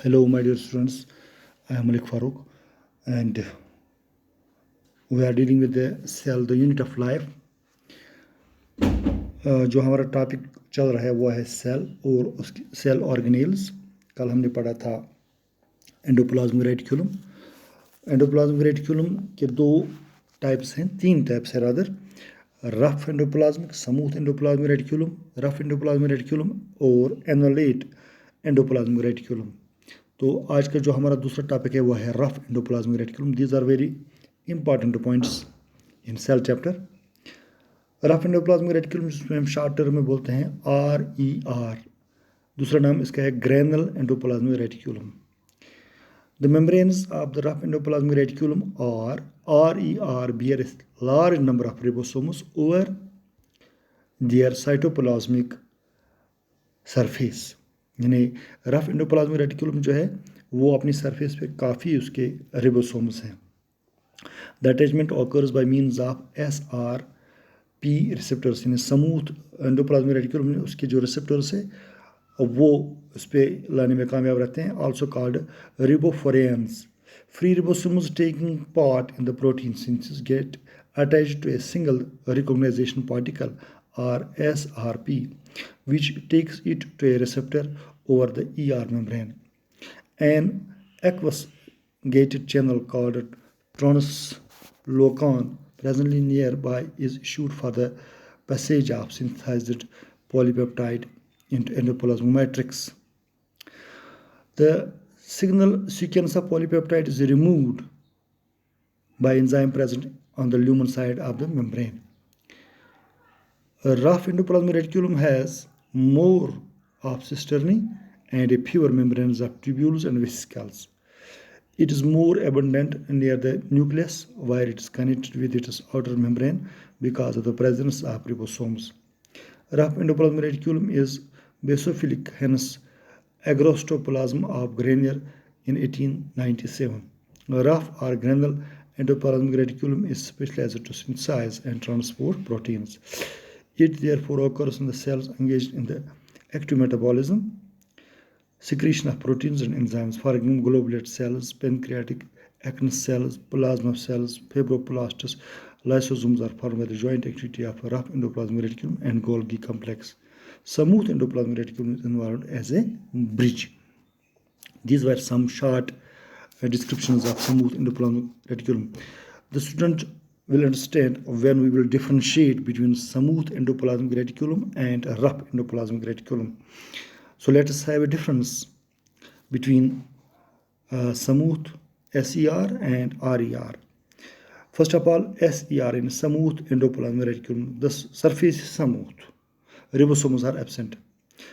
Hello, my dear students. I am Malik Farooq, and we are dealing with the cell, the unit of life. जो हमारा topic चल रहा है वो है सेल और उसकी सेल ऑर्गेनेल्स. कल हमने पढ़ा था एंडोप्लाज्मिक रेटिकुलम. एंडोप्लाज्मिक रेटिकुलम के दो टाइप्स हैं, तीन टाइप्स है rather. Rough endoplasmic, smooth endoplasmic reticulum, rough endoplasmic reticulum और एनोलेट एंडोप्लाज्मिक रेटिकुलम. तो आज का जो हमारा दूसरा टॉपिक है वो है rough endoplasmic reticulum. These are very important points in cell chapter. Rough endoplasmic reticulum जिसमें हम शॉर्ट टर्म में बोलते हैं RER. दूसरा नाम इसका है granular endoplasmic reticulum. The membranes of the rough endoplasmic reticulum or RER bear a large number of ribosomes over their cytoplasmic surface. यानी रफ एंडोप्लाज्मिक रेटिकुलम जो है वो अपनी सरफेस पे काफ़ी उसके रिबोसोम्स हैं. The attachment occurs by means of SRP receptors. यानी स्मूथ एंडोप्लाज्मिक रेटिकुलम में उसके जो रिसेप्टर्स है वो उस पर लाने में कामयाब रहते हैं. Also called ribophorins. Free ribosomes taking part in the protein synthesis get attached to a single recognition particle or SRP, which takes it to a receptor over the ER membrane. An aqueous gated channel called translocon presently nearby is issued for the passage of synthesized polypeptide into endoplasmic matrix. The signal sequence of polypeptide is removed by enzyme present on the lumen side of the membrane. A rough endoplasmic reticulum has more of cisternae and a fewer membranes of tubules and vesicles. It is more abundant near the nucleus, where it is connected with its outer membrane because of the presence of ribosomes. Rough endoplasmic reticulum is basophilic, hence agrostoplasm of Grenier in 1897. Rough or granular endoplasmic reticulum is specialized to synthesize and transport proteins. It therefore occurs in the cells engaged in the active metabolism, secretion of proteins and enzymes. For example, globulate cells, pancreatic actin cells, plasma cells, fibroblasts, lysosomes are formed by the joint activity of rough endoplasmic reticulum and Golgi complex. Smooth endoplasmic reticulum is involved as a bridge. These were some short descriptions of smooth endoplasmic reticulum. The student will understand when we will differentiate between smooth endoplasmic reticulum and rough endoplasmic reticulum. So let us have a difference between smooth SER and RER. First of all, SER in smooth endoplasmic reticulum, the surface is smooth, ribosomes are absent.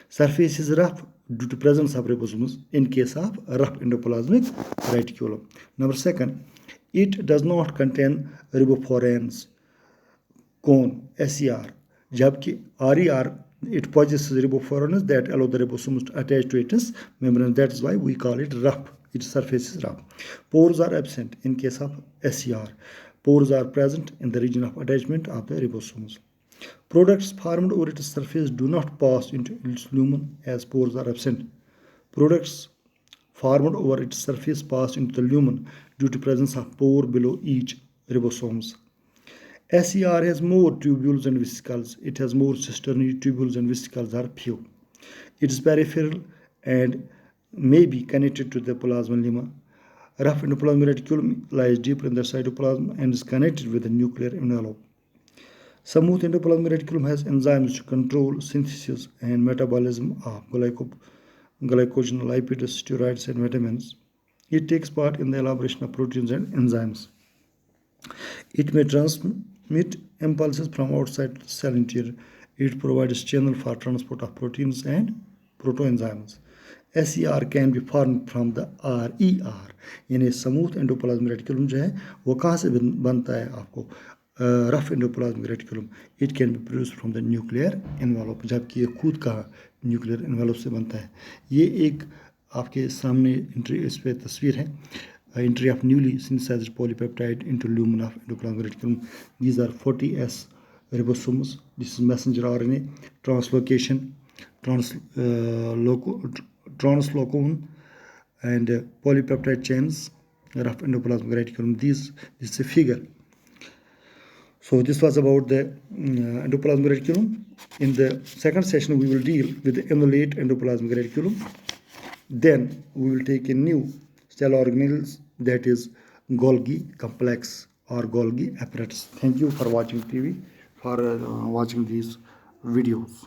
Surface is rough due to presence of ribosomes in case of rough endoplasmic reticulum. Number second, it does not contain riboforans cone SER, जबकि RER it possesses riboforans that allow the ribosomes to attach to its membrane. That is why we call it rough. Its surface is rough. Pores are absent in case of SER. Pores are present in the region of attachment of the ribosomes. Products formed over its surface do not pass into its lumen as pores are absent. Products formed over its surface pass into the lumen due to presence of pore below each ribosomes. SER has more tubules and vesicles. It has more cisternae. Tubules and vesicles are few. It is peripheral and may be connected to the plasma lemma. Rough endoplasmic reticulum lies deeper in the cytoplasm and is connected with the nuclear envelope. Smooth endoplasmic reticulum has enzymes to control synthesis and metabolism of glycogen, lipids, steroids, and vitamins. It takes part in the elaboration of proteins and enzymes. It may transmit impulses from outside the cell interior. It provides channel for transport of proteins and protoenzymes. SER can be formed from the RER. यानी smooth endoplasmic reticulum जो है वो कहाँ से बनता है आपको rough endoplasmic reticulum. It can be produce from the nuclear envelope, जबकि ये खुद का न्यूक्लियर एनवेलप से बनता है. ये एक आपके सामने इस पे तस्वीर है. Entry of newly synthesized polypeptide into lumen of endoplasmic reticulum. These are 40S ribosomes. This is messenger RNA. Translocation, translocon, and polypeptide chains, rough endoplasmic reticulum. This is a figure. So this was about the endoplasmic reticulum. In the second session, we will deal with the annulate endoplasmic reticulum. Then we will take a new cell organelles, that is Golgi complex or Golgi apparatus. Thank you for watching TV, for watching these videos.